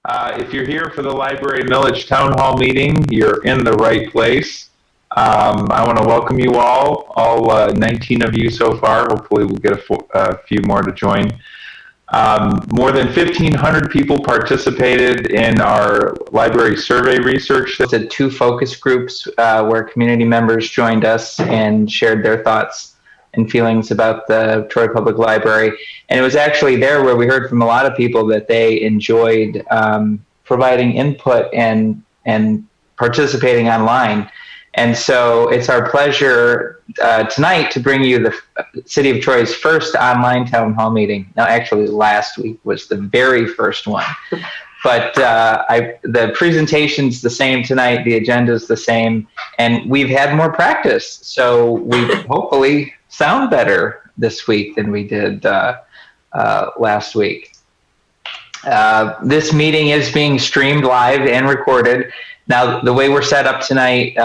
If you're here for the Library Millage Town Hall meeting, you're in the right place. I want to welcome you all 19 of you so far. Hopefully we'll get a few more to join. More than 1,500 people participated in our library survey research. We did 2 focus groups where community members joined us and shared their thoughts and feelings about the Troy Public Library. And it was actually there where we heard from a lot of people that they enjoyed providing input and participating online. And so it's our pleasure tonight to bring you the City of Troy's first online town hall meeting. Now, actually, last week was the very first one. But the presentation's the same tonight, the agenda's the same, and we've had more practice. So we hopefully sound better this week than we did last week. This meeting is being streamed live and recorded. Now, the way we're set up tonight,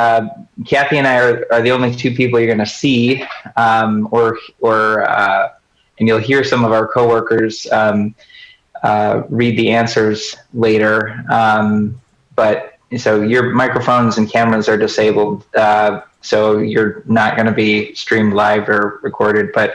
Kathy and I are the only 2 people you're going to see, and you'll hear some of our coworkers read the answers later. But so your microphones and cameras are disabled, so you're not going to be streamed live or recorded. But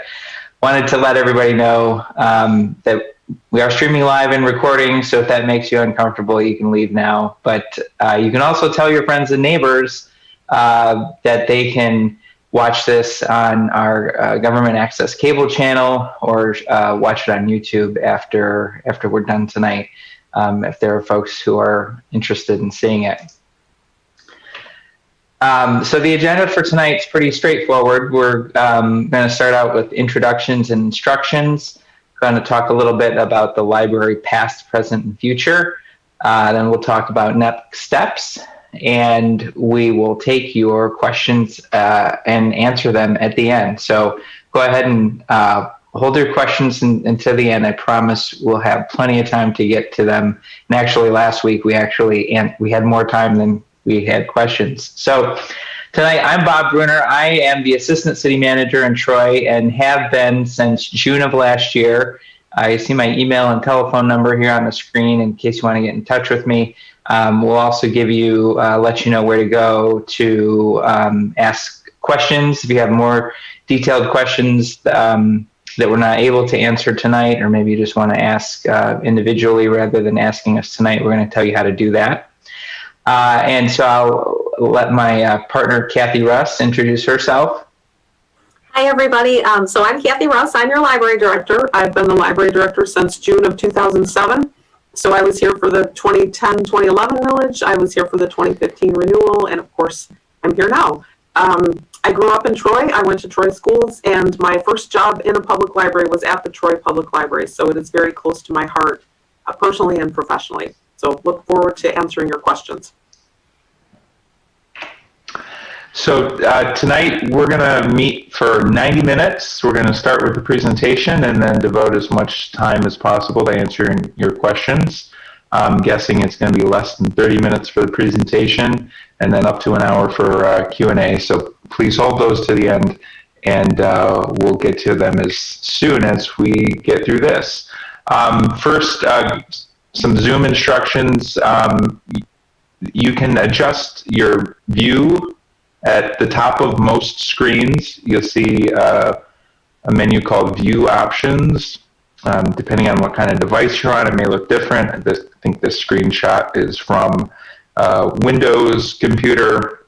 wanted to let everybody know that we are streaming live and recording, so if that makes you uncomfortable, you can leave now. But you can also tell your friends and neighbors that they can watch this on our government access cable channel or watch it on YouTube after we're done tonight, if there are folks who are interested in seeing it. So the agenda for tonight's pretty straightforward. We're going to start out with introductions and instructions. Going to talk a little bit about the library past, present, and future. Then we'll talk about next steps, and we will take your questions and answer them at the end. So go ahead and hold your questions until the end. I promise we'll have plenty of time to get to them. And actually, last week we had more time than we had questions. So tonight, I'm Bob Bruner. I am the Assistant City Manager in Troy and have been since June of last year. I see my email and telephone number here on the screen in case you want to get in touch with me. We'll also give you, let you know where to go to ask questions. If you have more detailed questions that we're not able to answer tonight, or maybe you just want to ask individually rather than asking us tonight, we're going to tell you how to do that. And so I'll let my partner, Kathy Russ, introduce herself. Hi, everybody. So I'm Kathy Russ. I'm your library director. I've been the library director since June of 2007. So I was here for the 2010-2011 Millage. I was here for the 2015 renewal. And of course, I'm here now. I grew up in Troy. I went to Troy schools. And my first job in a public library was at the Troy Public Library. So it is very close to my heart, personally and professionally. So look forward to answering your questions. So tonight we're going to meet for 90 minutes. We're going to start with the presentation and then devote as much time as possible to answering your questions. I'm guessing it's going to be less than 30 minutes for the presentation and then up to an hour for Q&A. So please hold those to the end, and we'll get to them as soon as we get through this. First, some Zoom instructions. You can adjust your view at the top of most screens. You'll see a menu called View Options. Depending on what kind of device you're on, it may look different. I think this screenshot is from Windows computer.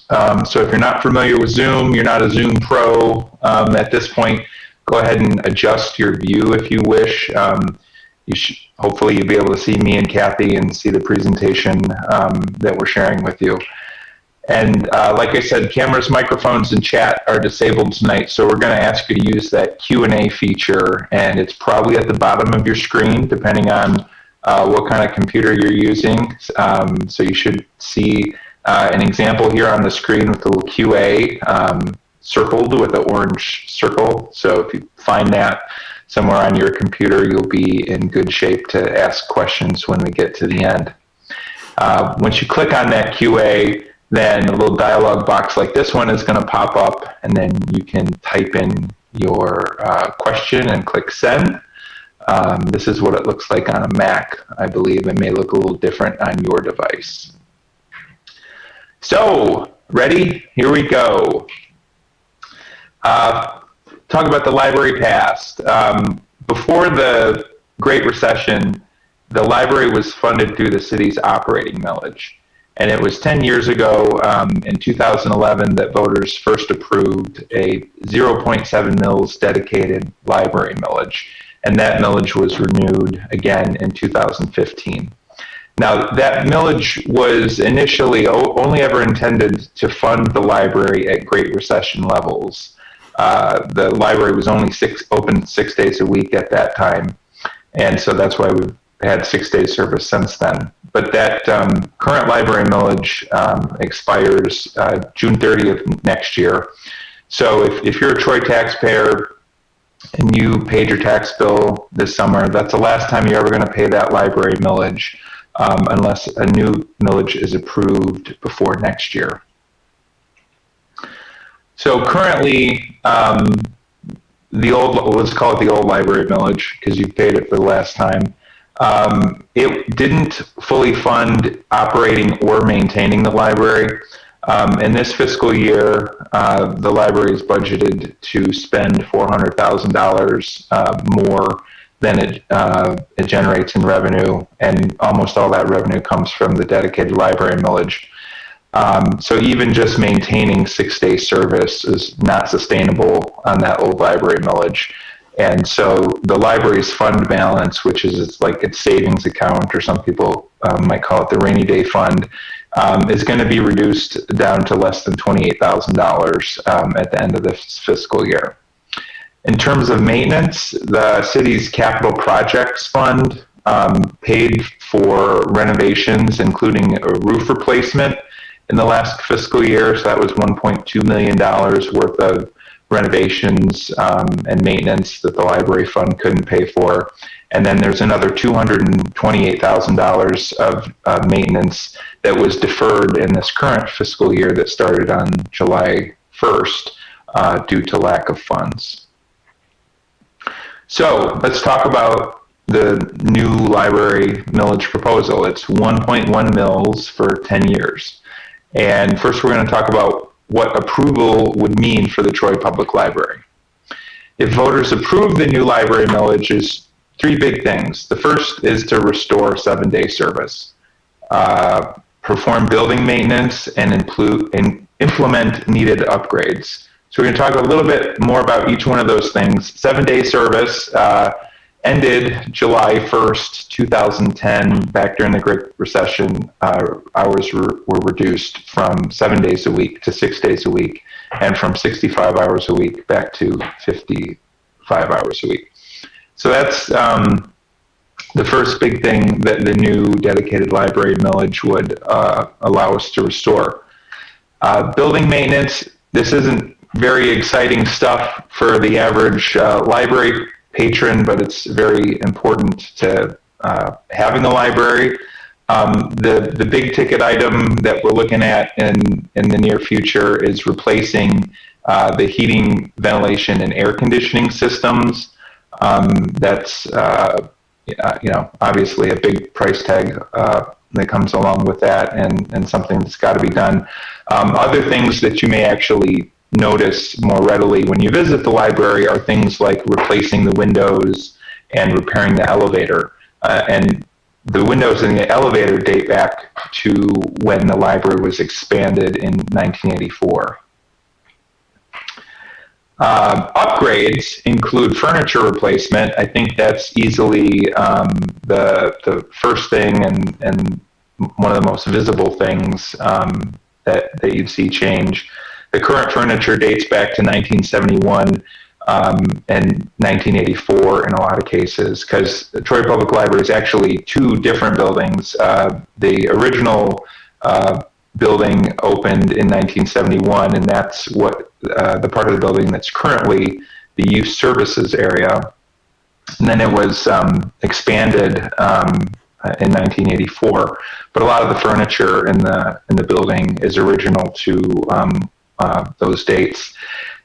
So if you're not familiar with Zoom, you're not a Zoom pro at this point, go ahead and adjust your view if you wish. Hopefully you'll be able to see me and Kathy and see the presentation that we're sharing with you. And like I said, cameras, microphones, and chat are disabled tonight, so we're going to ask you to use that Q&A feature, and it's probably at the bottom of your screen, depending on what kind of computer you're using. So you should see an example here on the screen with the little QA circled with the orange circle. So if you find that somewhere on your computer, you'll be in good shape to ask questions when we get to the end. Once you click on that QA, then a little dialog box like this one is going to pop up, and then you can type in your question and click send. This is what it looks like on a Mac, I believe. It may look a little different on your device. So, ready? Here we go. Talk about the library past. Before the Great Recession, the library was funded through the city's operating millage. And it was 10 years ago, in 2011, that voters first approved a 0.7 mils dedicated library millage. And that millage was renewed again in 2015. Now, that millage was initially only ever intended to fund the library at Great Recession levels. The library was only open 6 days a week at that time, and so that's why we've had 6 days service since then. But that current library millage expires June 30th next year. So if you're a Troy taxpayer and you paid your tax bill this summer, that's the last time you're ever going to pay that library millage, unless a new millage is approved before next year. So currently, let's call it the old library millage because you paid it for the last time. It didn't fully fund operating or maintaining the library. In this fiscal year, the library is budgeted to spend $400,000 more than it generates in revenue, and almost all that revenue comes from the dedicated library millage. So even just maintaining 6 day service is not sustainable on that old library millage. And so the library's fund balance, which is like its savings account, or some people might call it the rainy day fund, is going to be reduced down to less than $28,000 at the end of this fiscal year. In terms of maintenance, the city's capital projects fund paid for renovations, including a roof replacement in the last fiscal year. So that was $1.2 million worth of renovations and maintenance that the library fund couldn't pay for. And then there's another $228,000 of maintenance that was deferred in this current fiscal year that started on July 1st due to lack of funds. So let's talk about the new library millage proposal. It's 1.1 mils for 10 years. And first we're going to talk about what approval would mean for the Troy Public Library. If voters approve the new library millage, is three big things. The first is to restore 7 day service, perform building maintenance, and implement needed upgrades. So we're going to talk a little bit more about each one of those things. 7 day service ended July 1st, 2010. Back during the Great Recession, hours were reduced from 7 days a week to 6 days a week, and from 65 hours a week back to 55 hours a week. So that's the first big thing that the new dedicated library millage would allow us to restore. Building maintenance, this isn't very exciting stuff for the average library patron, but it's very important to having the library. The big ticket item that we're looking at in the near future is replacing the heating, ventilation, and air conditioning systems. That's obviously a big price tag that comes along with that, and something that's got to be done. Other things that you may actually notice more readily when you visit the library are things like replacing the windows and repairing the elevator. And the windows in the elevator date back to when the library was expanded in 1984. Upgrades include furniture replacement. I think that's easily the first thing and one of the most visible things that you'd see change. The current furniture dates back to 1971 and 1984 in a lot of cases, because the Troy Public Library is actually two different buildings. The original building opened in 1971, and that's what the part of the building that's currently the youth services area. And then it was expanded in 1984, but a lot of the furniture in the building is original to those dates.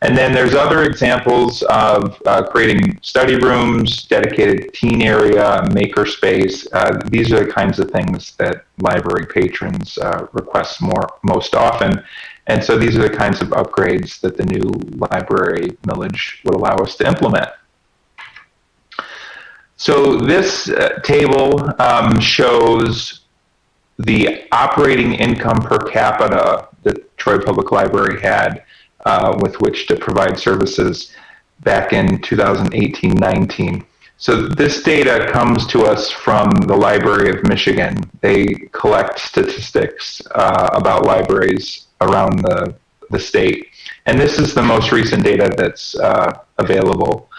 And then there's other examples of creating study rooms, dedicated teen area, maker space. These are the kinds of things that library patrons request most often. And so these are the kinds of upgrades that the new library millage would allow us to implement. So this table shows the operating income per capita that Troy Public Library had with which to provide services back in 2018-19. So this data comes to us from the Library of Michigan. They collect statistics about libraries around the state. And this is the most recent data that's available.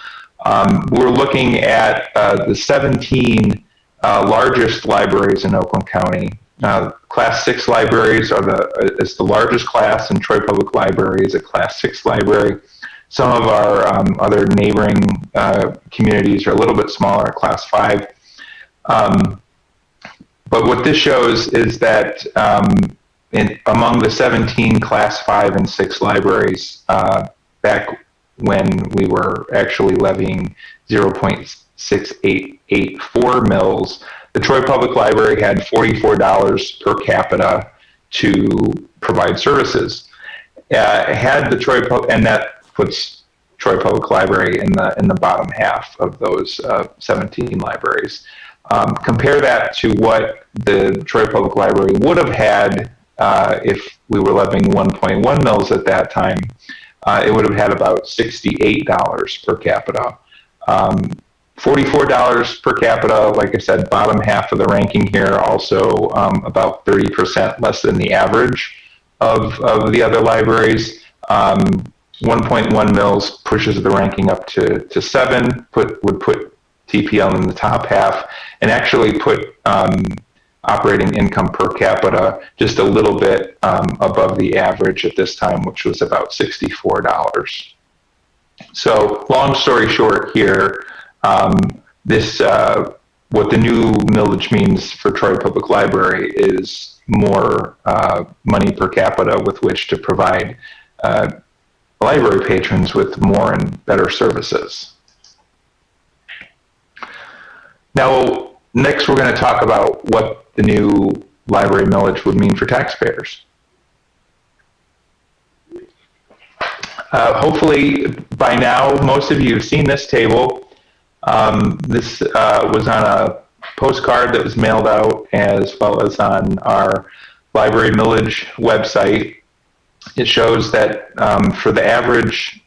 We're looking at the 17 largest libraries in Oakland County. Class 6 libraries is the largest class, and Troy Public Library is a Class 6 library. Some of our other neighboring communities are a little bit smaller, Class 5. But what this shows is that among the 17 Class 5 and 6 libraries, back when we were actually levying 0.6884 mills, the Troy Public Library had $44 per capita to provide services. And that puts Troy Public Library in the bottom half of those 17 libraries. Compare that to what the Troy Public Library would have had if we were levying 1.1 mills at that time. It would have had about $68 per capita. $44 per capita, like I said, bottom half of the ranking here, also about 30% less than the average of the other libraries. 1.1 mils pushes the ranking up to 7, would put TPL in the top half, and actually put operating income per capita just a little bit above the average at this time, which was about $64. So long story short here, what the new millage means for Troy Public Library is more money per capita with which to provide library patrons with more and better services. Now, next we're going to talk about what the new library millage would mean for taxpayers. Hopefully by now most of you have seen this table. This was on a postcard that was mailed out, as well as on our library millage website. It shows that for the average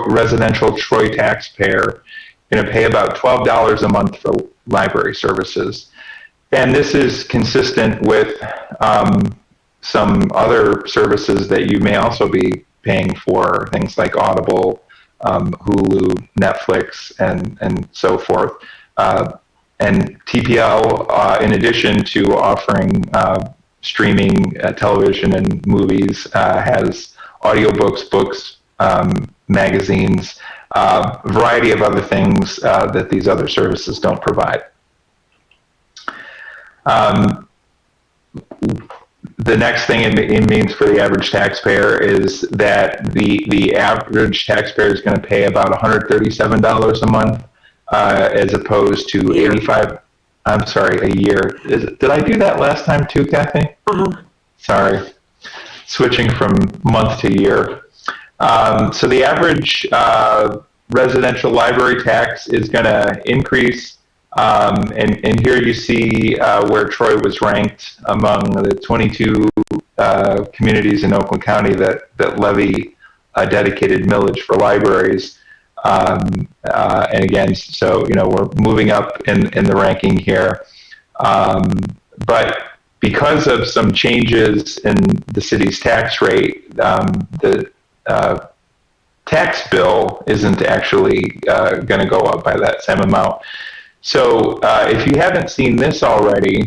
residential Troy taxpayer, you're going to pay about $12 a month for library services. And this is consistent with some other services that you may also be paying for, things like Audible, Hulu, Netflix, and so forth. And TPL, in addition to offering streaming television and movies, has audiobooks, books, magazines, a variety of other things that these other services don't provide. The next thing it means for the average taxpayer is that the average taxpayer is going to pay about $137 a month, as opposed to a year. Did I do that last time too, Kathy? Sorry, switching from month to year. So the average residential library tax is going to increase. And here you see where Troy was ranked among the 22 communities in Oakland County that levy a dedicated millage for libraries. And again, so we're moving up in the ranking here. But because of some changes in the city's tax rate, the tax bill isn't actually going to go up by that same amount. So if you haven't seen this already,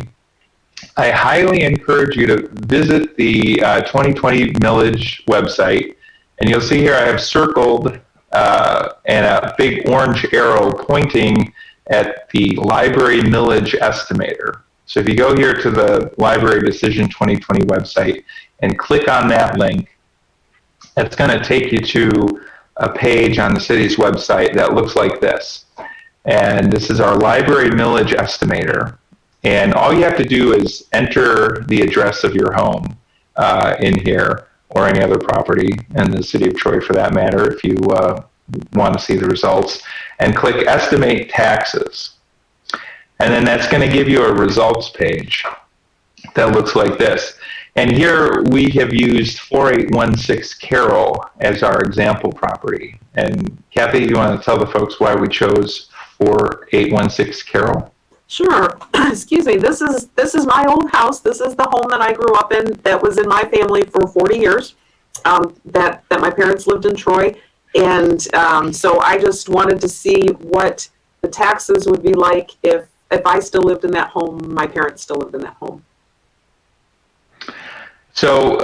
I highly encourage you to visit the 2020 millage website, and you'll see here I have circled and a big orange arrow pointing at the library millage estimator. So if you go here to the Library Decision 2020 website and click on that link, it's going to take you to a page on the city's website that looks like this. And this is our library millage estimator. And all you have to do is enter the address of your home in here, or any other property in the city of Troy for that matter, if you want to see the results, and click Estimate Taxes. And then that's going to give you a results page that looks like this. And here we have used 4816 Carroll as our example property. And Kathy, you want to tell the folks why we chose 4816 Carroll? Sure. Excuse me. This is my old house. This is the home that I grew up in. That was in my family for 40 years. That my parents lived in Troy, and so I just wanted to see what the taxes would be like if I still lived in that home. My parents still lived in that home. So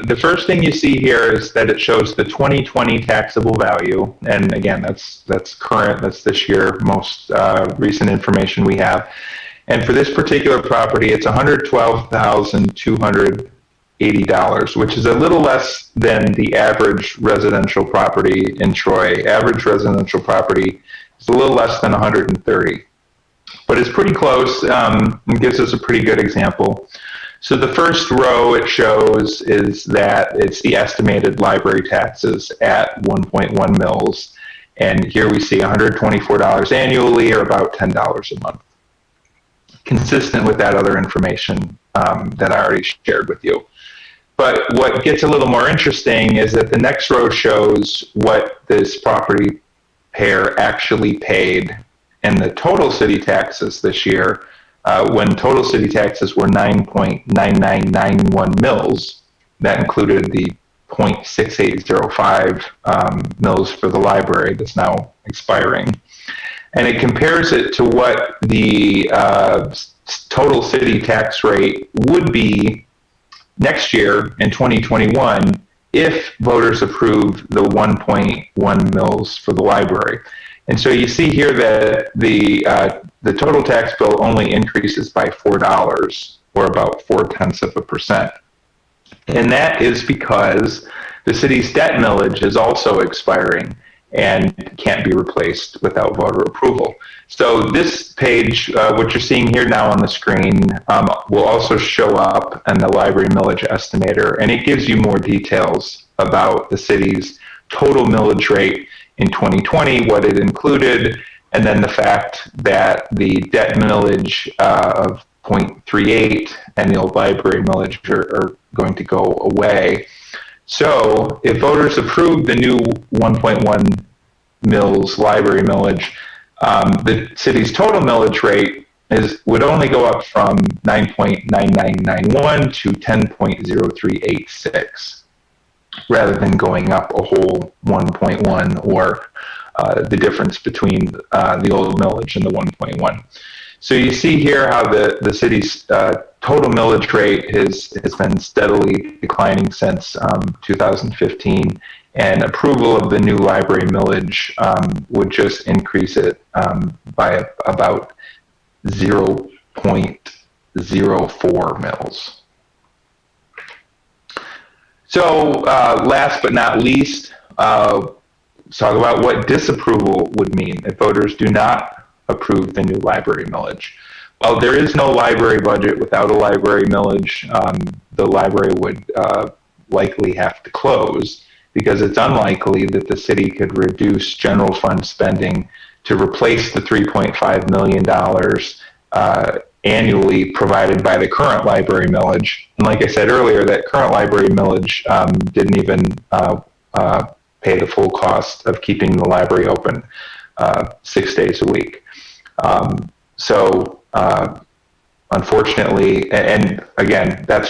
the first thing you see here is that it shows the 2020 taxable value, and again, that's current. That's this year, most recent information we have. And for this particular property, it's $112,280, which is a little less than the average residential property in Troy. Average residential property is a little less than 130, but it's pretty close. It gives us a pretty good example. So the first row it shows is that it's the estimated library taxes at 1.1 mils. And here we see $124 annually, or about $10 a month. Consistent with that other information that I already shared with you. But what gets a little more interesting is that the next row shows what this property pair actually paid and the total city taxes this year. When total city taxes were 9.9991 mils, that included the 0.6805 mils for the library that's now expiring. And it compares it to what the total city tax rate would be next year in 2021 if voters approve the 1.1 mils for the library. And so you see here that the total tax bill only increases by $4, or about 0.4%. And that is because the city's debt millage is also expiring and can't be replaced without voter approval. So this page, what you're seeing here now on the screen, will also show up in the library millage estimator, and it gives you more details about the city's total millage rate in 2020, what it included, and then the fact that the debt millage of 0.38 and the old library millage are going to go away. So if voters approve the new 1.1 mils library millage, the city's total millage rate would only go up from 9.9991 to 10.0386, rather than going up a whole 1.1, or the difference between the old millage and the 1.1. So you see here how the city's total millage rate has been steadily declining since 2015, and approval of the new library millage would just increase it by about 0.04 mils. So last but not least, let's talk about what disapproval would mean if voters do not approve the new library millage. Well, there is no library budget without a library millage. The library would likely have to close, because it's unlikely that the city could reduce general fund spending to replace the $3.5 million annually provided by the current library millage. And like I said earlier, that current library millage didn't even pay the full cost of keeping the library open 6 days a week. So unfortunately, and again, that's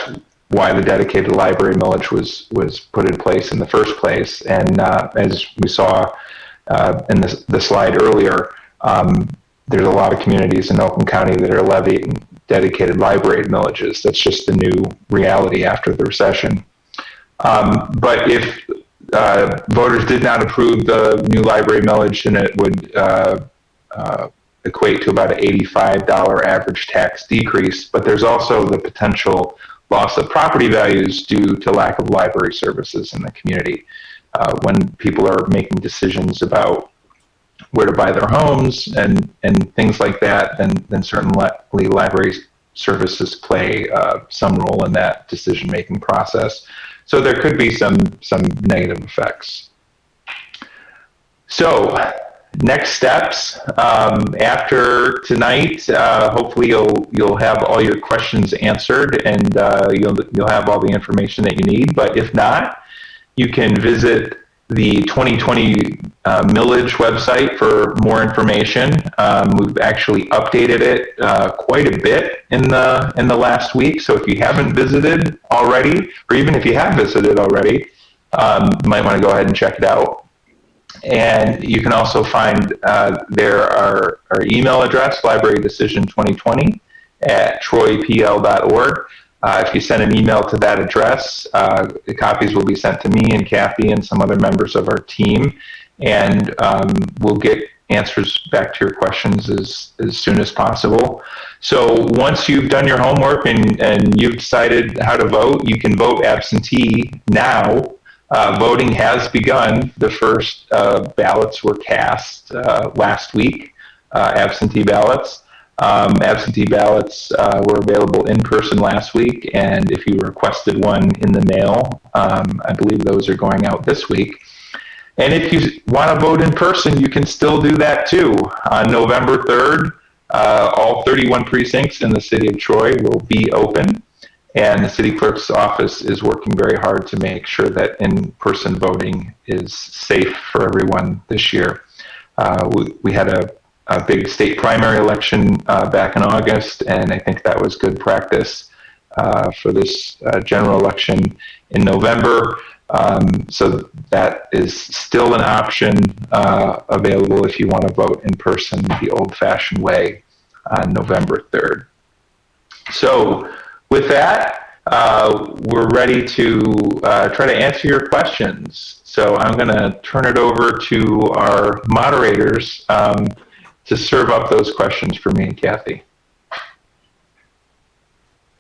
why the dedicated library millage was put in place in the first place. And as we saw in the slide earlier, there's a lot of communities in Oakland County that are levying dedicated library millages. That's just the new reality after the recession. But if voters did not approve the new library millage, then it would equate to about an $85 average tax decrease. But there's also the potential loss of property values due to lack of library services in the community. when people are making decisions about where to buy their homes and things like that, then certainly library services play some role in that decision-making process. So there could be some negative effects. So next steps after tonight, hopefully you'll have all your questions answered, and you'll have all the information that you need. But if not, you can visit the 2020 Millage website for more information. We've actually updated it quite a bit in the last week. So if you haven't visited already, or even if you have visited already, you might want to go ahead and check it out. And you can also find there our email address, librarydecision2020 at troypl.org. If you send an email to that address, the copies will be sent to me and Kathy and some other members of our team, and we'll get answers back to your questions as soon as possible. So once you've done your homework and you've decided how to vote, you can vote absentee now. Voting has begun. The first ballots were cast last week, absentee ballots. Absentee ballots were available in person last week, and if you requested one in the mail, I believe those are going out this week. And if you want to vote in person, you can still do that too. On November 3rd, all 31 precincts in the city of Troy will be open, and the city clerk's office is working very hard to make sure that in-person voting is safe for everyone this year. We had a big state primary election back in August, and I think that was good practice for this general election in November. So that is still an option available if you want to vote in person the old-fashioned way on November 3rd. So with that, we're ready to try to answer your questions. So I'm going to turn it over to our moderators to serve up those questions for me and Kathy.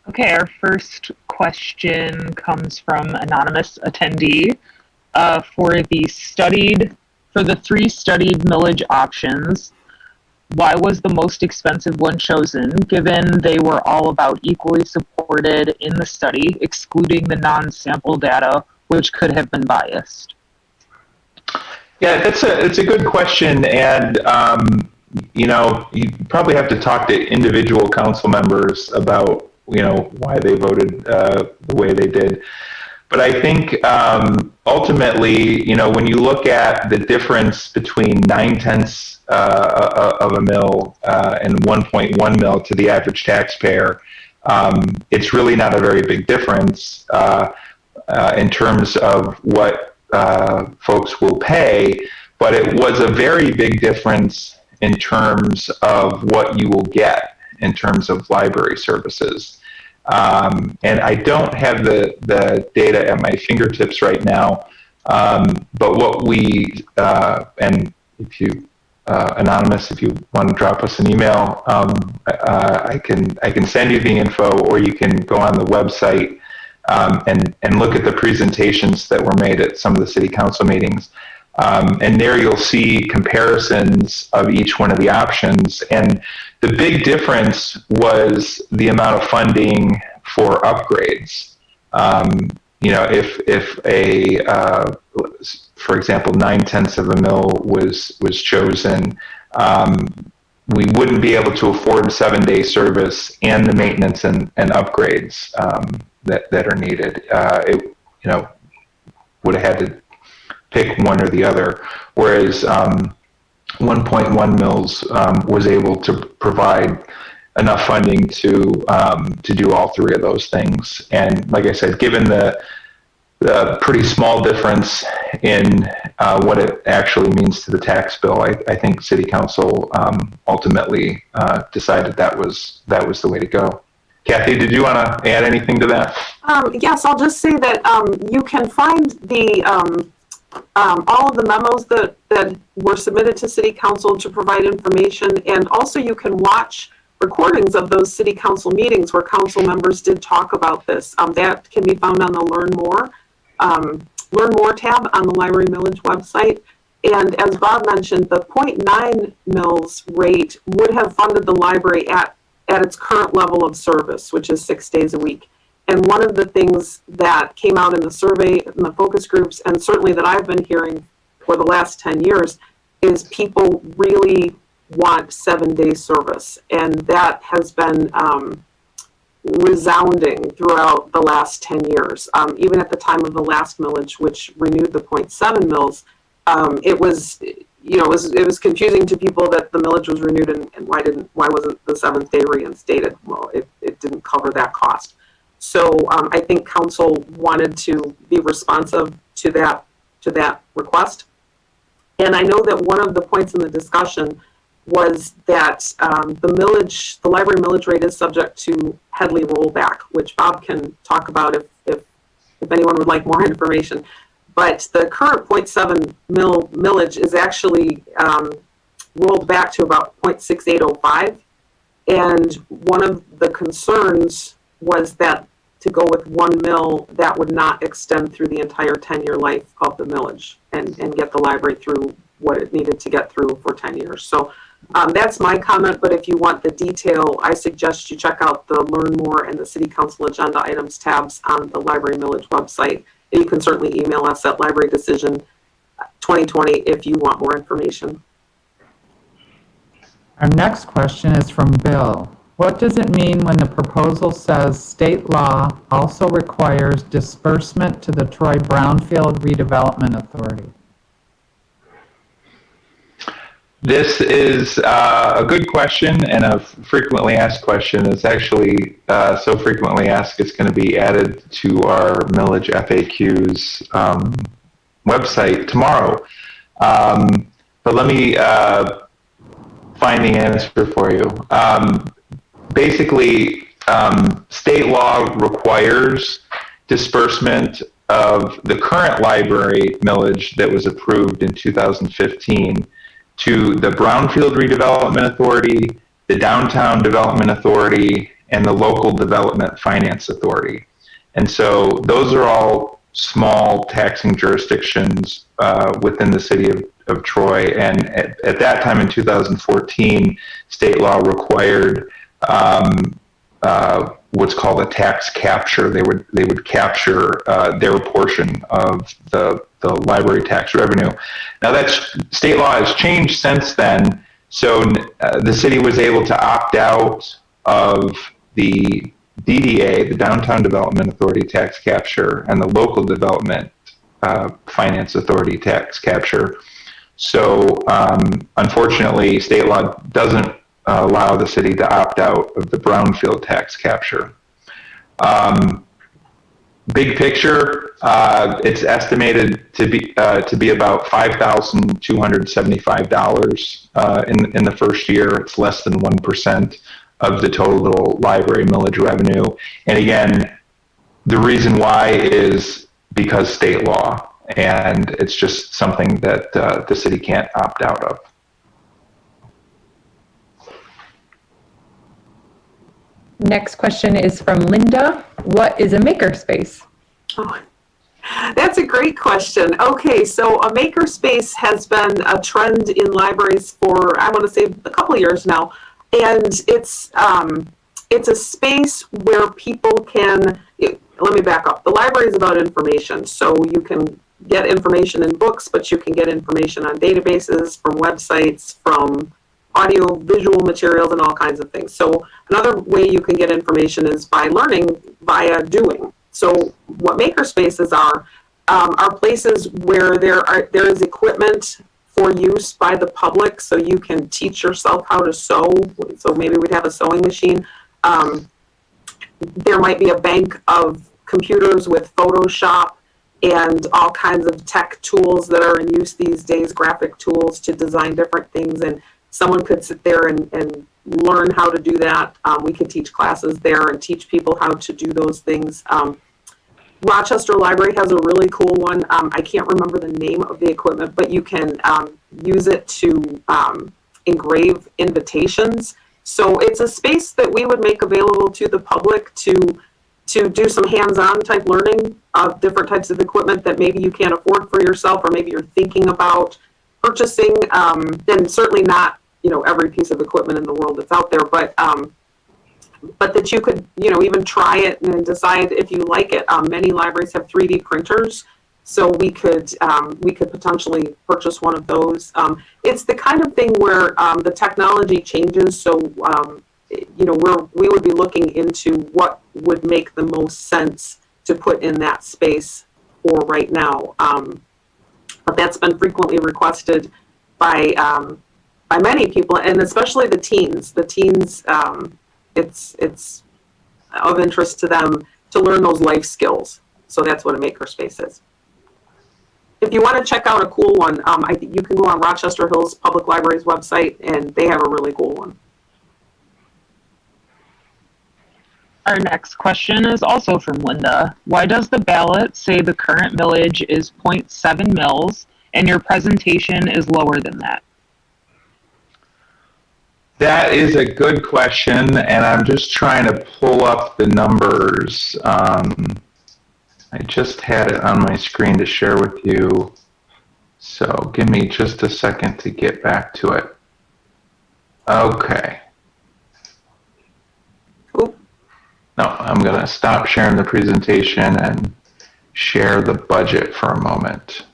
Okay, our first question comes from anonymous attendee. For the 3 studied millage options, why was the most expensive one chosen, given they were all about equally supported in the study, excluding the non-sample data, which could have been biased? Yeah, it's a good question, and you probably have to talk to individual council members about why they voted the way they did. But I think ultimately, when you look at the difference between 9/10 of a mil and 1.1 mil to the average taxpayer, it's really not a very big difference in terms of what folks will pay, but it was a very big difference in terms of what you will get in terms of library services. And I don't have the data at my fingertips right now, but what we, and if you, anonymous, if you want to drop us an email, I can send you the info, or you can go on the website and look at the presentations that were made at some of the city council meetings. And there you'll see comparisons of each one of the options. And the big difference was the amount of funding for upgrades. If for example, 9/10 of a mil was chosen, we wouldn't be able to afford a 7-day service and the maintenance and upgrades that are needed. It would have had to pick one or the other, whereas 1.1 mils was able to provide enough funding to do all 3 of those things. And like I said, given the pretty small difference in what it actually means to the tax bill, I think City Council ultimately decided that was the way to go. Kathy, did you want to add anything to that? Yes, I'll just say that you can find the all of the memos that were submitted to City Council to provide information, and also you can watch recordings of those City Council meetings where council members did talk about this. That can be found on the Learn More Learn More tab on the Library Millage website. And as Bob mentioned, the 0.9 mils rate would have funded the library at its current level of service, which is 6 days a week. And one of the things that came out in the survey, in the focus groups, and certainly that I've been hearing for the last 10 years, is people really want 7-day service. And that has been resounding throughout the last 10 years. Even at the time of the last millage, which renewed the 0.7 mils, it was, it was confusing to people that the millage was renewed and why wasn't the 7th day reinstated? Well, it didn't cover that cost. So I think council wanted to be responsive to that request. And I know that one of the points in the discussion was that the library millage rate is subject to Headley rollback, which Bob can talk about if anyone would like more information. But the current 0.7 millage is actually rolled back to about 0.6805. And one of the concerns was that to go with 1 mil, that would not extend through the entire 10-year life of the millage and get the library through what it needed to get through for 10 years. So that's my comment, but if you want the detail, I suggest you check out the Learn More and the City Council Agenda Items tabs on the Library Millage website. And you can certainly email us at Library Decision 2020 if you want more information. Our next question is from Bill. What does it mean when the proposal says state law also requires disbursement to the Troy Brownfield Redevelopment Authority? This is a good question and a frequently asked question. It's actually so frequently asked it's going to be added to our Millage FAQs website tomorrow. But let me find the answer for you. Basically, state law requires disbursement of the current library millage that was approved in 2015 to the Brownfield Redevelopment Authority, the Downtown Development Authority, and the Local Development Finance Authority. And so those are all small taxing jurisdictions within the city of Troy. And at that time in 2014, state law required what's called a tax capture. They would capture their portion of the library tax revenue. Now state law has changed since then. So the city was able to opt out of the DDA, the Downtown Development Authority tax capture, and the Local Development Finance Authority tax capture. So unfortunately, state law doesn't allow the city to opt out of the Brownfield tax capture. Big picture, it's estimated to be about $5,275 in the first year. It's less than 1% of the total library millage revenue. And again, the reason why is because state law, and it's just something that the city can't opt out of. Next question is from Linda. What is a makerspace? Oh, that's a great question. Okay, so a makerspace has been a trend in libraries for, I want to say, a couple of years now. And it's a space where people can, let me back up. The library is about information. So you can get information in books, but you can get information on databases, from websites, from audio, visual materials, and all kinds of things. So another way you can get information is by learning via doing. So what makerspaces are places where there is equipment for use by the public, so you can teach yourself how to sew. So maybe we'd have a sewing machine. There might be a bank of computers with Photoshop and all kinds of tech tools that are in use these days, graphic tools to design different things, and someone could sit there and learn how to do that. We could teach classes there and teach people how to do those things. Rochester Library has a really cool one. I can't remember the name of the equipment, but you can use it to engrave invitations. So it's a space that we would make available to the public to to do some hands-on type learning of different types of equipment that maybe you can't afford for yourself, or maybe you're thinking about purchasing, and certainly not, every piece of equipment in the world that's out there, but that you could, even try it and decide if you like it. Many libraries have 3D printers, so we could potentially purchase one of those. It's the kind of thing where the technology changes, so we would be looking into what would make the most sense to put in that space for right now. But that's been frequently requested by many people, and especially the teens. The teens, it's of interest to them to learn those life skills. So that's what a makerspace is. If you want to check out a cool one, you can go on Rochester Hills Public Library's website, and they have a really cool one. Our next question is also from Linda. Why does the ballot say the current millage is 0.7 mils and your presentation is lower than that? That is a good question, and I'm just trying to pull up the numbers. I just had it on my screen to share with you, so give me just a second to get back to it. Okay. Oop. No, I'm going to stop sharing the presentation and share the budget for a moment.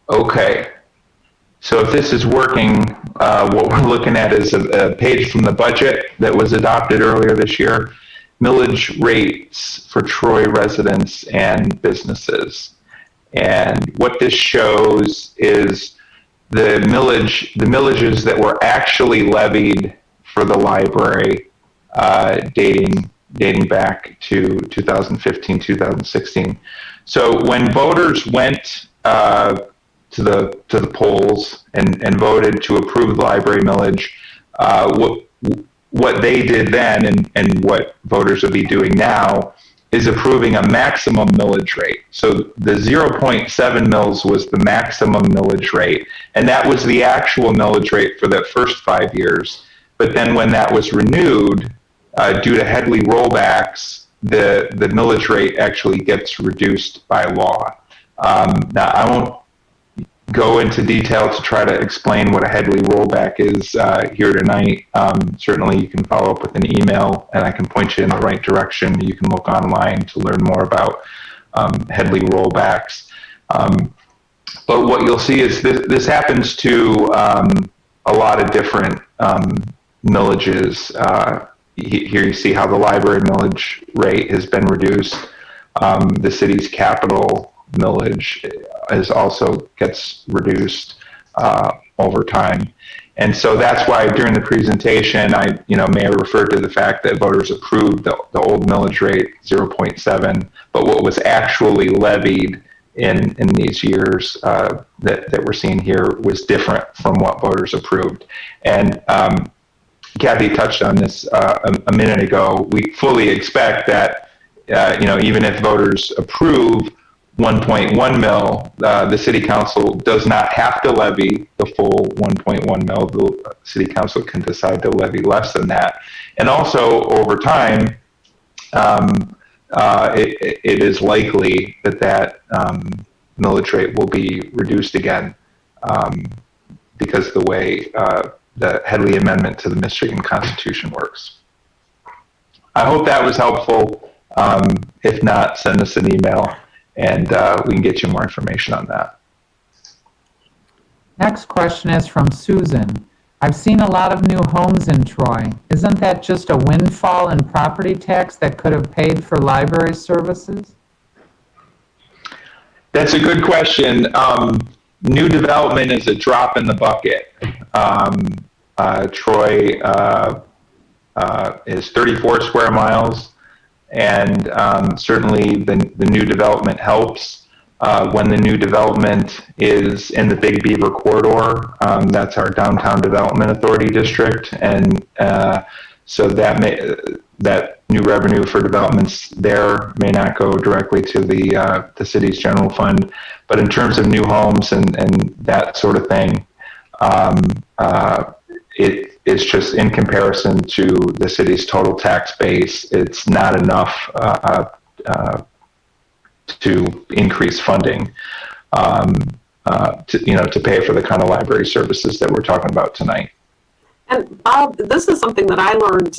Okay. So if this is working, what we're looking at is a page from the budget that was adopted earlier this year. Millage rates for Troy residents and businesses. And what this shows is the millages that were actually levied for the library dating back to 2015, 2016. So when voters went to the polls and voted to approve the library millage, what they did then and what voters will be doing now is approving a maximum millage rate. So the 0.7 mils was the maximum millage rate, and that was the actual millage rate for the first 5 years. But then when that was renewed, due to Headley rollbacks, the millage rate actually gets reduced by law. Now, I won't go into detail to try to explain what a Headley rollback is here tonight. Certainly you can follow up with an email and I can point you in the right direction. You can look online to learn more about Headley rollbacks. But what you'll see is this happens to a lot of different millages. Here you see how the library millage rate has been reduced. The city's capital millage also gets reduced over time. And so that's why during the presentation, I may have referred to the fact that voters approved the old millage rate 0.7, but what was actually levied in these years that we're seeing here was different from what voters approved. And Kathy touched on this a minute ago. We fully expect that even if voters approve 1.1 mil, the City Council does not have to levy the full 1.1 mil. The City Council can decide to levy less than that. And also, over time, it is likely that millage rate will be reduced again because of the way the Headley Amendment to the Michigan Constitution works. I hope that was helpful. If not, send us an email and we can get you more information on that. Next question is from Susan. I've seen a lot of new homes in Troy. Isn't that just a windfall in property tax that could have paid for library services? That's a good question. New development is a drop in the bucket. Troy is 34 square miles. And certainly the new development helps. When the new development is in the Big Beaver corridor, that's our downtown development authority district, and so that new revenue for developments there may not go directly to the city's general fund. But in terms of new homes and that sort of thing, it's just in comparison to the city's total tax base, it's not enough to increase funding to pay for the kind of library services that we're talking about tonight. And Bob, this is something that I learned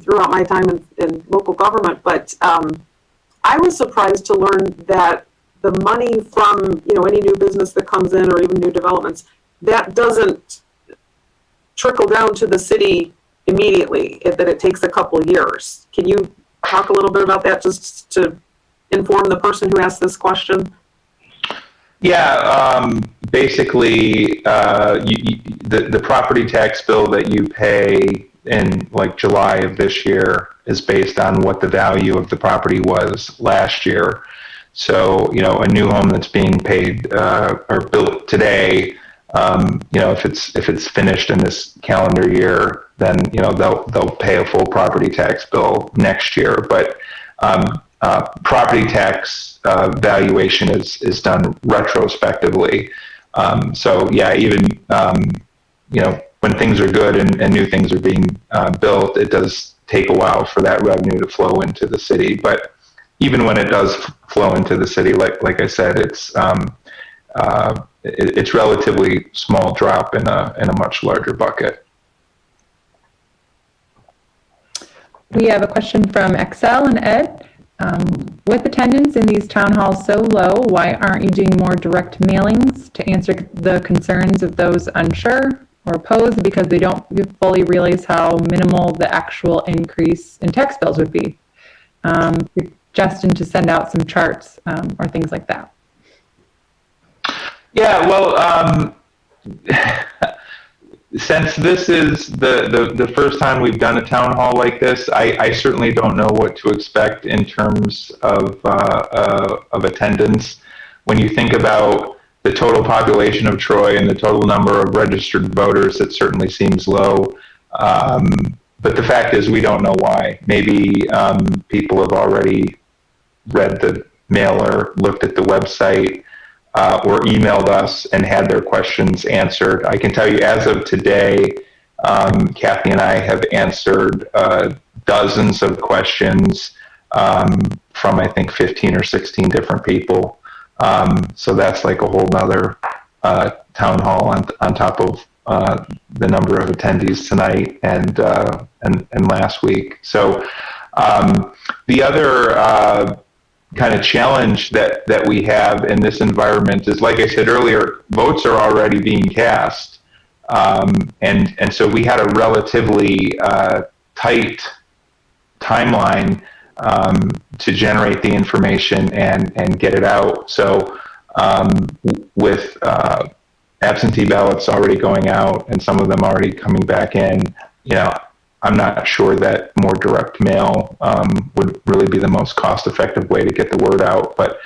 throughout my time in local government, but I was surprised to learn that the money from any new business that comes in or even new developments, that doesn't trickle down to the city immediately, that it takes a couple of years. Can you talk a little bit about that just to inform the person who asked this question? Yeah, basically, the property tax bill that you pay in like July of this year is based on what the value of the property was last year. So, a new home that's being paid or built today, if it's finished in this calendar year, then they'll pay a full property tax bill next year. But property tax valuation is done retrospectively. So yeah, even when things are good and new things are being built, it does take a while for that revenue to flow into the city. But even when it does flow into the city, like I said, it's relatively small drop in a much larger bucket. We have a question from Excel and Ed. With attendance in these town halls so low, why aren't you doing more direct mailings to answer the concerns of those unsure or opposed because they don't fully realize how minimal the actual increase in tax bills would be? Suggesting to send out some charts or things like that. Yeah, well, since this is the first time we've done a town hall like this, I certainly don't know what to expect in terms of attendance. When you think about the total population of Troy and the total number of registered voters, it certainly seems low. But the fact is, we don't know why. Maybe people have already read the mailer, looked at the website, or emailed us and had their questions answered. I can tell you as of today, Kathy and I have answered dozens of questions from I think 15 or 16 different people. So that's like a whole nother town hall on top of the number of attendees tonight and last week. So the other kind of challenge that we have in this environment is, like I said earlier, votes are already being cast. And so we had a relatively tight timeline to generate the information and get it out. So with absentee ballots already going out and some of them already coming back in, I'm not sure that more direct mail would really be the most cost-effective way to get the word out. But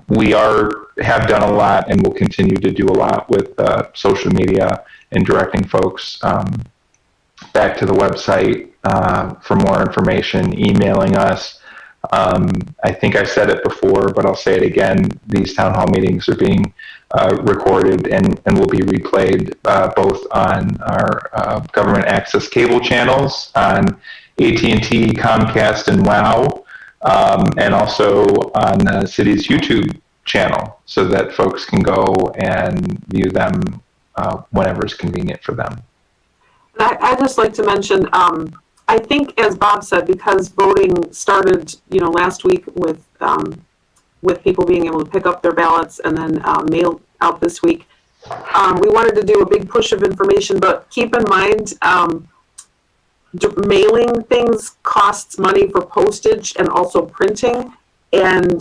we have done a lot and will continue to do a lot with social media and directing folks back to the website for more information, emailing us. I think I said it before, but I'll say it again. These town hall meetings are being recorded and will be replayed both on our government access cable channels on AT&T, Comcast, and WOW, and also on the city's YouTube channel so that folks can go and view them whenever it's convenient for them. I'd just like to mention, I think, as Bob said, because voting started, last week with people being able to pick up their ballots and then mail out this week, we wanted to do a big push of information. But keep in mind, mailing things costs money for postage and also printing, and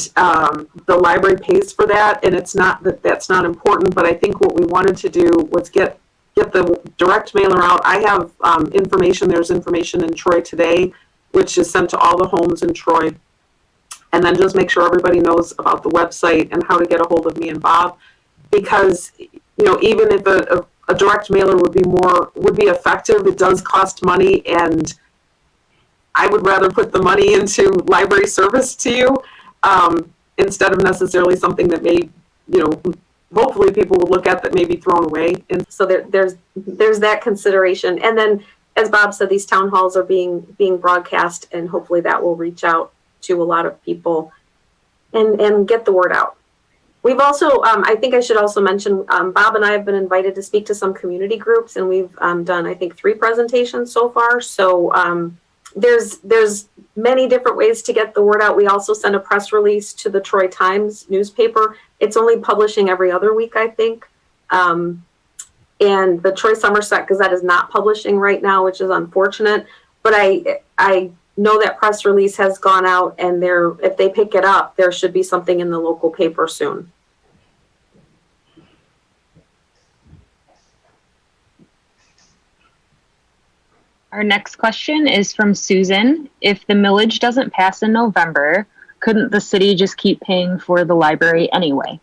the library pays for that. And it's not that that's not important, but I think what we wanted to do was get the direct mailer out. I have information. There's information in Troy Today, which is sent to all the homes in Troy. And then just make sure everybody knows about the website and how to get a hold of me and Bob. Because, even if a direct mailer would be effective, it does cost money. And I would rather put the money into library service to you instead of necessarily something that may, hopefully people will look at that may be thrown away. And so there's that consideration. And then, as Bob said, these town halls are being broadcast, and hopefully that will reach out to a lot of people and get the word out. We've also, I think I should also mention, Bob and I have been invited to speak to some community groups, and we've done, I think, 3 presentations so far. So there's many different ways to get the word out. We also send a press release to the Troy Times newspaper. It's only publishing every other week, I think. And the Troy Somerset Gazette is not publishing right now, which is unfortunate. But I know that press release has gone out, and if they pick it up, there should be something in the local paper soon. Our next question is from Susan. If the millage doesn't pass in November, couldn't the city just keep paying for the library anyway?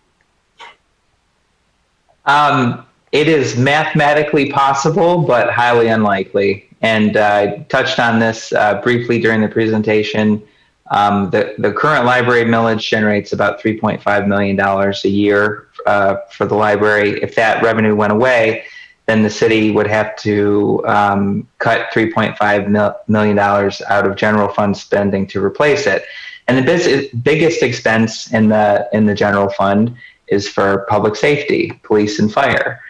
It is mathematically possible, but highly unlikely. And I touched on this briefly during the presentation. The current library millage generates about $3.5 million a year for the library. If that revenue went away, then the city would have to cut $3.5 million out of general fund spending to replace it. And the biggest expense in the general fund is for public safety, police and fire.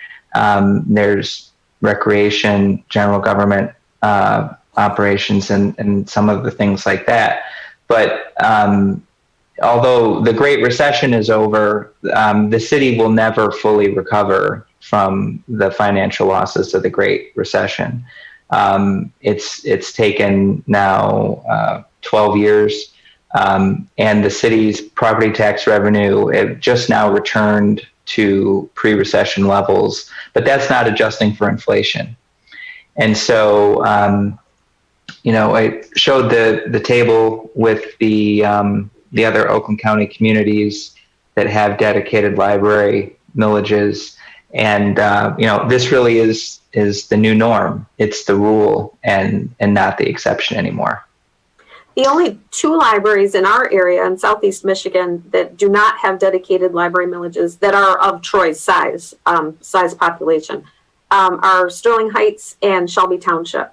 There's recreation, general government operations, and some of the things like that. But although the Great Recession is over, the city will never fully recover from the financial losses of the Great Recession. It's taken now 12 years, and the city's property tax revenue just now returned to pre-recession levels, but that's not adjusting for inflation. And so, I showed the table with the other Oakland County communities that have dedicated library millages. And, this really is the new norm. It's the rule and not the exception anymore. The only 2 libraries in our area in Southeast Michigan that do not have dedicated library millages that are of Troy's size population are Sterling Heights and Shelby Township.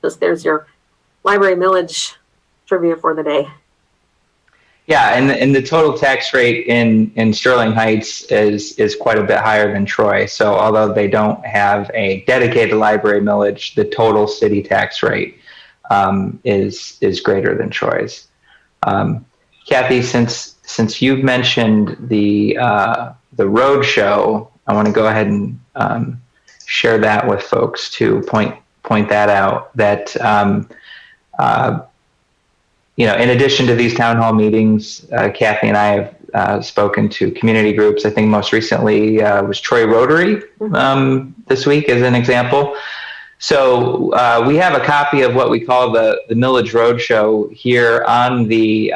Just there's your library millage trivia for the day. Yeah, and the total tax rate in Sterling Heights is quite a bit higher than Troy. So although they don't have a dedicated library millage, the total city tax rate is greater than Troy's. Kathy, since you've mentioned the road show, I want to go ahead and share that with folks to point that out. That in addition to these town hall meetings, Kathy and I have spoken to community groups. I think most recently was Troy Rotary this week as an example. So we have a copy of what we call the Millage Roadshow here on the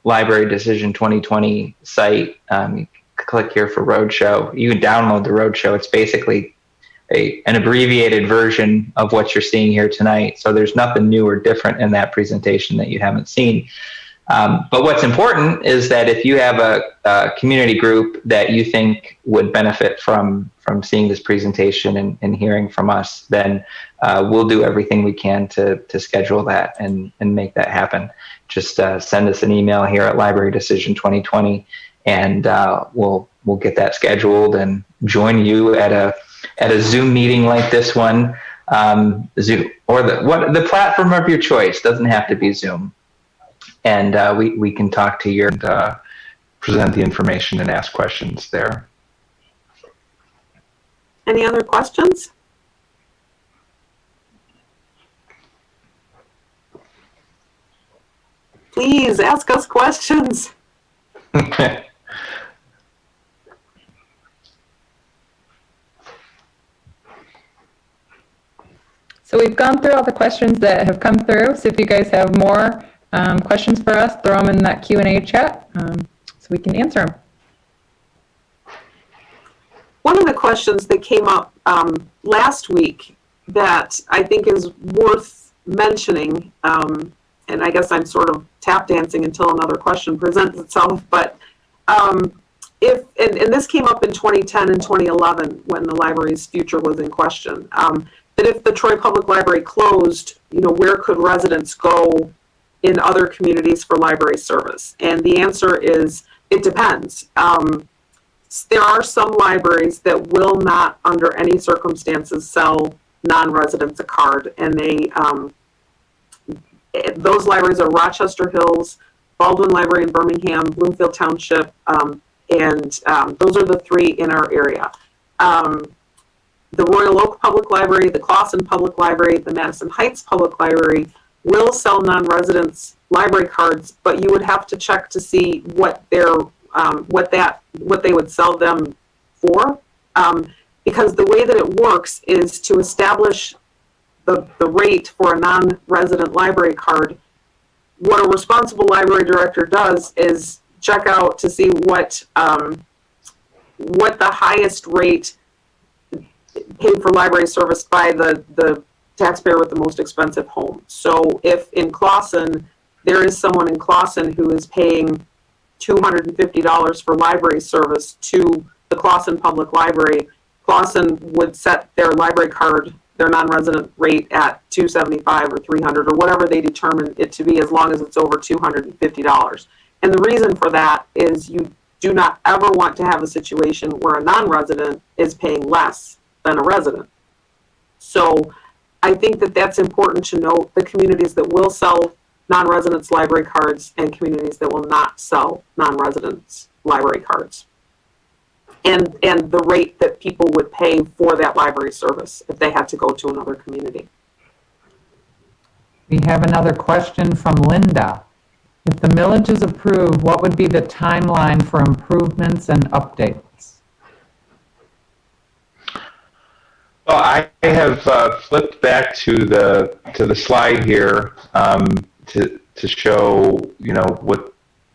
Library Decision 2020 site. You click here for Roadshow. You can download the Roadshow. It's basically an abbreviated version of what you're seeing here tonight. So there's nothing new or different in that presentation that you haven't seen. But what's important is that if you have a community group that you think would benefit from seeing this presentation and hearing from us, then we'll do everything we can to schedule that and make that happen. Just send us an email here at Library Decision 2020, and we'll get that scheduled and join you at a Zoom meeting like this one, Zoom or the platform of your choice. Doesn't have to be Zoom. And we can talk to you and present the information and ask questions there. Any other questions? Please ask us questions. So we've gone through all the questions that have come through. So if you guys have more questions for us, throw them in that Q&A chat so we can answer them. One of the questions that came up last week that I think is worth mentioning, and I guess I'm sort of tap dancing until another question presents itself, but and this came up in 2010 and 2011 when the library's future was in question, that if the Troy Public Library closed, where could residents go in other communities for library service? And the answer is, it depends. There are some libraries that will not, under any circumstances, sell non-residents a card, and those libraries are Rochester Hills, Baldwin Library in Birmingham, Bloomfield Township, and those are the three in our area. The Royal Oak Public Library, the Clawson Public Library, the Madison Heights Public Library will sell non-residents library cards, but you would have to check to see what they would sell them for, because the way that it works is to establish the rate for a non-resident library card. What a responsible library director does is check out to see what the highest rate paid for library service by the taxpayer with the most expensive home. So if in Clawson, there is someone in Clawson who is paying $250 for library service to the Clawson Public Library, Clawson would set their library card, their non-resident rate at $275 or $300 or whatever they determine it to be, as long as it's over $250. And the reason for that is you do not ever want to have a situation where a non-resident is paying less than a resident. So I think that that's important to note, the communities that will sell non-residents library cards and communities that will not sell non-residents library cards. And the rate that people would pay for that library service if they had to go to another community. We have another question from Linda. If the millage is approved, what would be the timeline for improvements and updates? Well, I have flipped back to the slide here to show what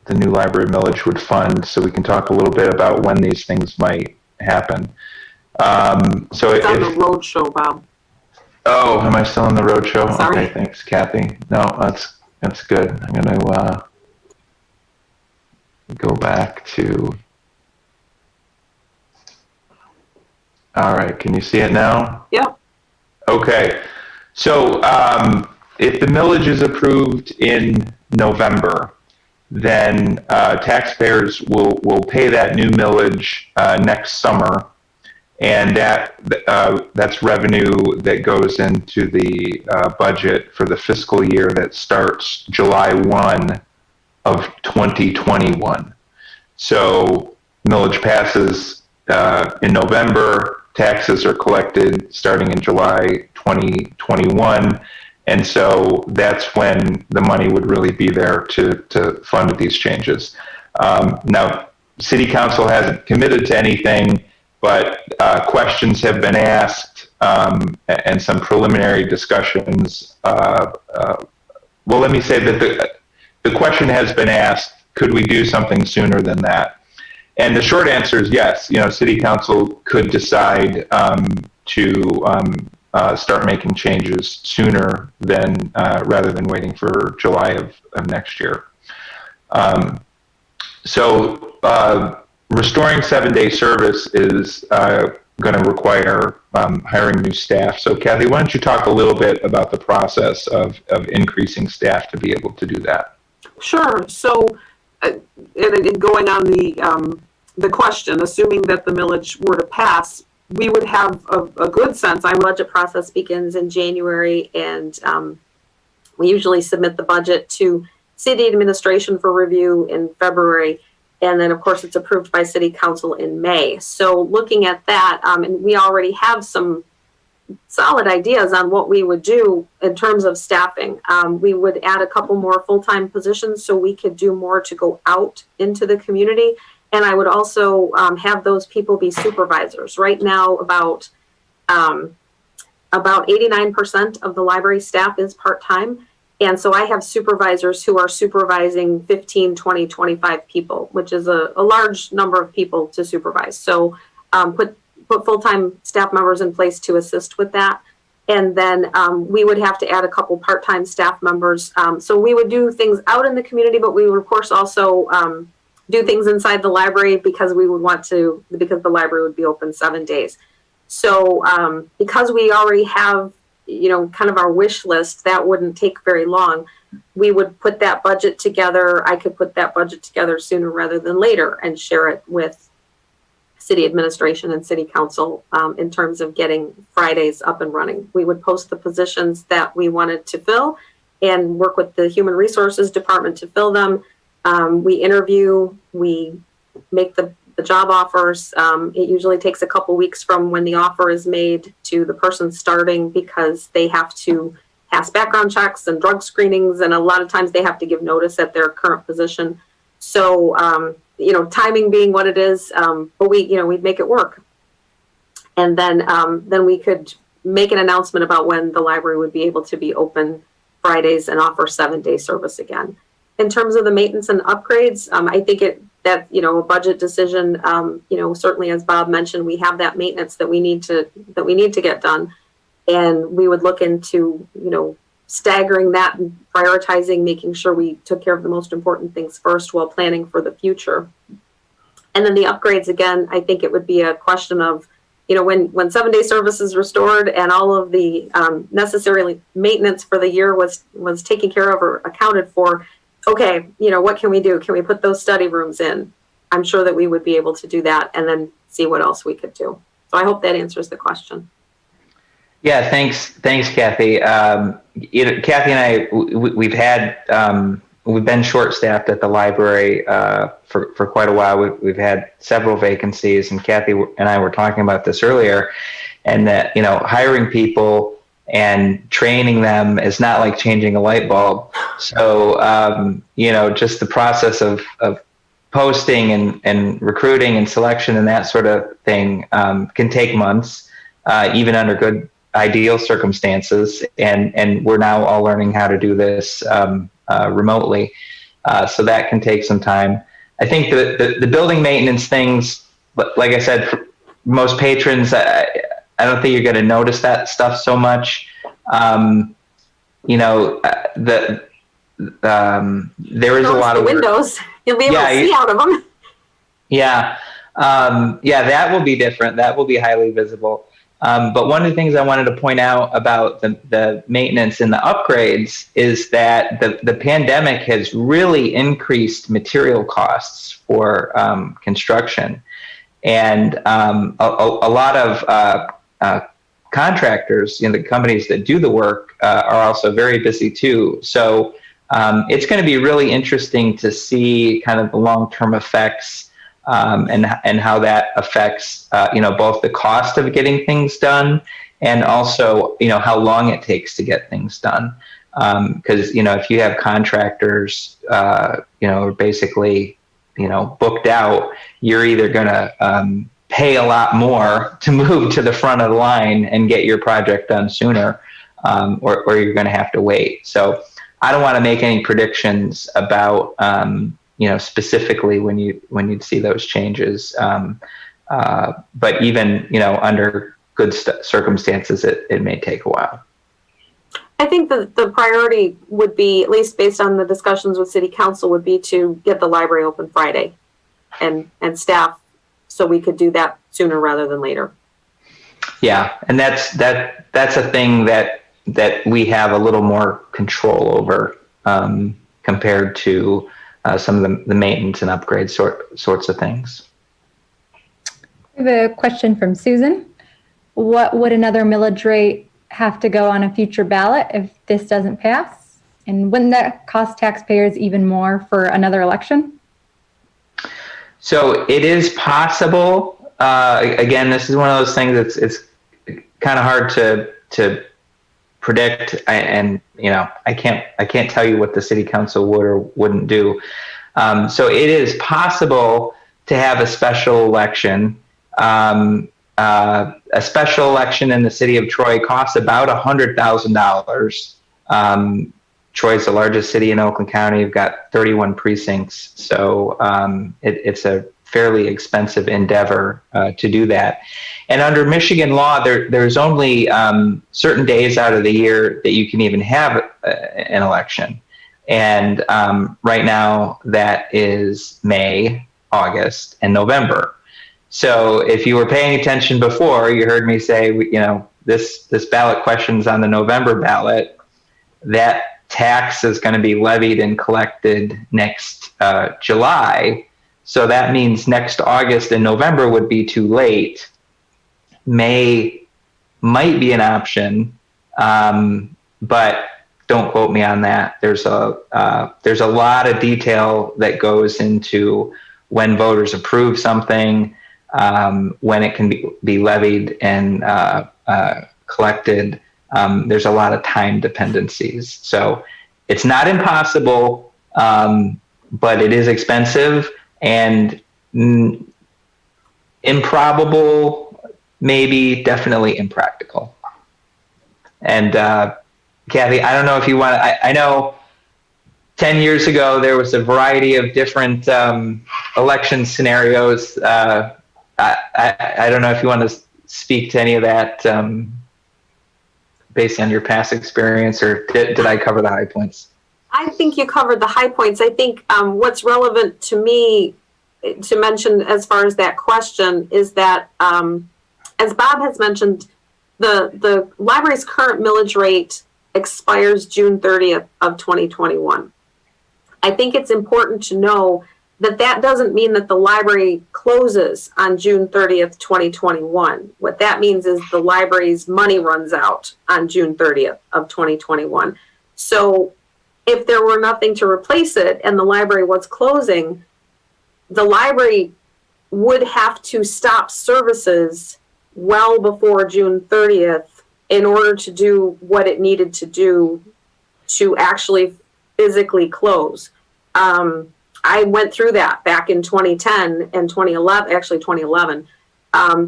the new library millage would fund, so we can talk a little bit about when these things might happen. So it's on the road show, Bob. Oh, am I still on the road show? Sorry. Okay, thanks, Kathy. No, that's good. I'm gonna go back to. All right, can you see it now? Yep. Okay, so if the millage is approved in November, then taxpayers will pay that new millage next summer, and that's revenue that goes into the budget for the fiscal year that starts July 1 of 2021. So millage passes in November. Taxes are collected starting in July 2021, and so that's when the money would really be there to fund these changes. Now, City Council hasn't committed to anything, but questions have been asked and some preliminary discussions. Well, let me say that the question has been asked, could we do something sooner than that? And the short answer is yes. City Council could decide to start making changes sooner than rather than waiting for July of next year. So restoring 7-day service is going to require hiring new staff. So Kathy, why don't you talk a little bit about the process of increasing staff to be able to do that? Sure. So and going on the question, assuming that the millage were to pass, we would have a good sense. Our budget process begins in January, and we usually submit the budget to city administration for review in February. And then, of course, it's approved by City Council in May. So looking at that, and we already have some solid ideas on what we would do in terms of staffing. We would add a couple more full-time positions so we could do more to go out into the community. And I would also have those people be supervisors. Right now, about 89% of the library staff is part-time. And so I have supervisors who are supervising 15, 20, 25 people, which is a large number of people to supervise. So put full-time staff members in place to assist with that. And then we would have to add a couple part-time staff members. So we would do things out in the community, but we would, of course, also do things inside the library because we would want to, because the library would be open 7 days. So because we already have, kind of our wish list, that wouldn't take very long. We would put that budget together. I could put that budget together sooner rather than later and share it with city administration and city council in terms of getting Fridays up and running. We would post the positions that we wanted to fill and work with the human resources department to fill them. We interview, we make the job offers. It usually takes a couple weeks from when the offer is made to the person starting, because they have to pass background checks and drug screenings, and a lot of times they have to give notice at their current position. So, timing being what it is, but we'd make it work. And then we could make an announcement about when the library would be able to be open Fridays and offer 7-day service again. In terms of the maintenance and upgrades, I think a budget decision, certainly as Bob mentioned, we have that maintenance that we need to get done. And we would look into, staggering that and prioritizing, making sure we took care of the most important things first while planning for the future. And then the upgrades, again, I think it would be a question of, when 7-day service is restored and all of the necessary maintenance for the year was taken care of or accounted for, okay, what can we do? Can we put those study rooms in? I'm sure that we would be able to do that and then see what else we could do. So I hope that answers the question. Yeah, thanks, Kathy. Kathy and I, we've been short-staffed at the library for quite a while. We've had several vacancies, and Kathy and I were talking about this earlier, and that hiring people and training them is not like changing a light bulb. So just the process of posting and recruiting and selection and that sort of thing can take months, even under good ideal circumstances, and we're now all learning how to do this remotely, so that can take some time. I think the building maintenance things, like I said, for most patrons, I don't think you're going to notice that stuff so much. There is a lot of windows. You'll be able to see out of them. Yeah, that will be different. That will be highly visible. But one of the things I wanted to point out about the maintenance and the upgrades is that the pandemic has really increased material costs for construction. And a lot of contractors, the companies that do the work, are also very busy too. So it's going to be really interesting to see kind of the long-term effects and how that affects, both the cost of getting things done and also, how long it takes to get things done. Because, if you have contractors, basically, booked out, you're either going to pay a lot more to move to the front of the line and get your project done sooner, or you're going to have to wait. So I don't want to make any predictions about, specifically when you'd see those changes. But even, under good circumstances, it may take a while. I think the priority would be, at least based on the discussions with City Council, would be to get the library open Friday and staff, so we could do that sooner rather than later. Yeah, and that's a thing that we have a little more control over compared to some of the maintenance and upgrade sorts of things. We have a question from Susan. What would another millage rate have to go on a future ballot if this doesn't pass? And wouldn't that cost taxpayers even more for another election? So it is possible. Again, this is one of those things that's it's kind of hard to predict, and I can't tell you what the city council would or wouldn't do. So it is possible to have a special election. A special election in the city of Troy costs about $100,000. Troy's the largest city in Oakland County. We've got 31 precincts, so it's a fairly expensive endeavor to do that. And under Michigan law, there's only certain days out of the year that you can even have an election. And right now that is May, August, and November. So if you were paying attention before, you heard me say, this ballot question's on the November ballot. That tax is going to be levied and collected next July. So that means next August and November would be too late. May might be an option, but don't quote me on that. There's a lot of detail that goes into when voters approve something, when it can be levied and collected. There's a lot of time dependencies. So it's not impossible, but it is expensive and improbable, maybe definitely impractical. And Kathy, I don't know if you want to, I know 10 years ago there was a variety of different election scenarios. I don't know if you want to speak to any of that based on your past experience, or did I cover the high points? I think you covered the high points. I think what's relevant to me to mention as far as that question is that, as Bob has mentioned, the library's current millage rate expires June 30th of 2021. I think it's important to know that that doesn't mean that the library closes on June 30th, 2021. What that means is the library's money runs out on June 30th of 2021. So if there were nothing to replace it and the library was closing, the library would have to stop services well before June 30th in order to do what it needed to do to actually physically close. I went through that back in 2010 and 2011, actually 2011,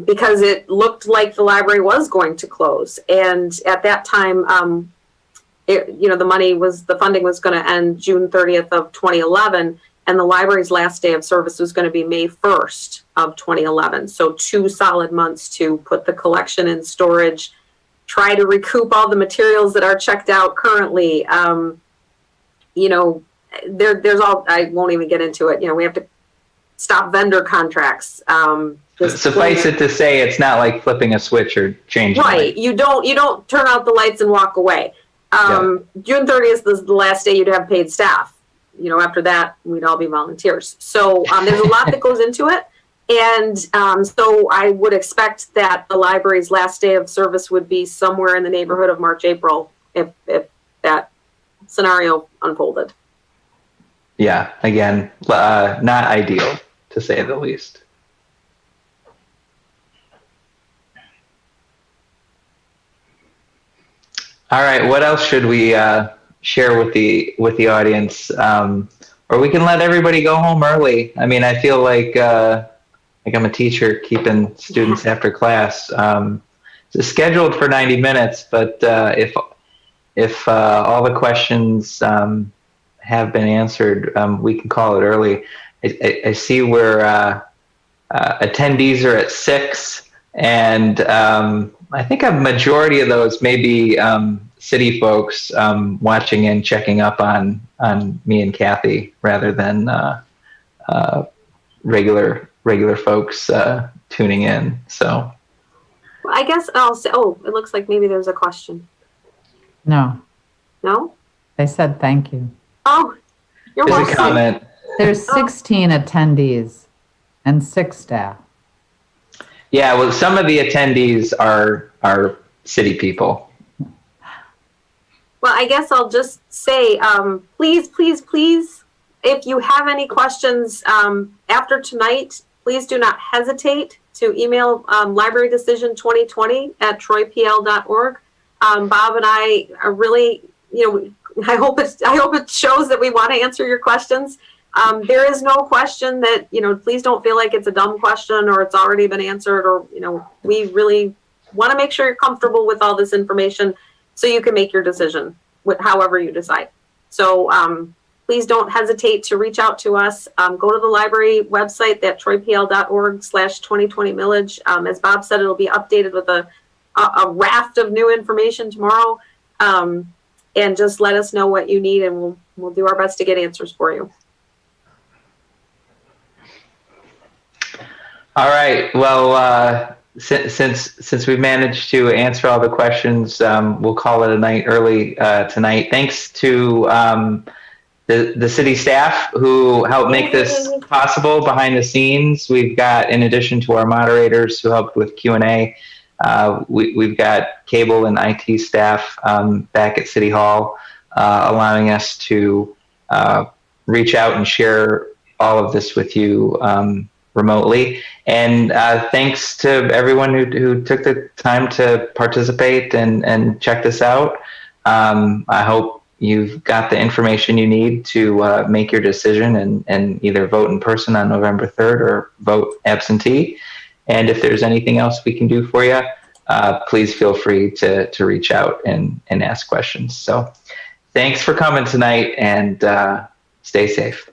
because it looked like the library was going to close. And at that time, the funding was going to end June 30th of 2011, and the library's last day of service was going to be May 1st of 2011. So 2 solid months to put the collection in storage, try to recoup all the materials that are checked out currently. There's all, I won't even get into it. We have to stop vendor contracts. Suffice it to say, it's not like flipping a switch or changing. Right. You don't turn out the lights and walk away. June 30th is the last day you'd have paid staff. After that, we'd all be volunteers. So there's a lot that goes into it. And so I would expect that the library's last day of service would be somewhere in the neighborhood of March, April, if that scenario unfolded. Yeah, again, not ideal, to say the least. All right, what else should we share with the audience? Or we can let everybody go home early. I mean, I feel like I'm a teacher keeping students after class. It's scheduled for 90 minutes, but if all the questions have been answered, we can call it early. I see where attendees are at 6, and I think a majority of those may be city folks watching and checking up on me and Kathy rather than regular folks tuning in. So I guess I'll say, it looks like maybe there's a question. No, No? they said thank you. Oh, you're there's welcome. a comment. There's 16 attendees and 6 staff. Yeah, well, some of the attendees are city people. Well, I guess I'll just say, please, if you have any questions after tonight, please do not hesitate to email librarydecision2020@troypl.org. Bob and I are really, I hope it shows that we want to answer your questions. There is no question that, please don't feel like it's a dumb question or it's already been answered, or, we really want to make sure you're comfortable with all this information so you can make your decision however you decide. So please don't hesitate to reach out to us. Go to the library website at troypl.org/2020millage. As Bob said, it'll be updated with a raft of new information tomorrow. and just let us know what you need, and we'll do our best to get answers for you. All right. Well, since we've managed to answer all the questions, we'll call it a night early tonight. Thanks to the city staff who helped make this possible behind the scenes. We've got, in addition to our moderators who helped with Q&A, we've got cable and IT staff back at City Hall, allowing us to reach out and share all of this with you remotely. And thanks to everyone who took the time to participate and check this out. I hope you've got the information you need to make your decision and either vote in person on November 3rd or vote absentee. And if there's anything else we can do for you, please feel free to reach out and ask questions. So thanks for coming tonight, and stay safe.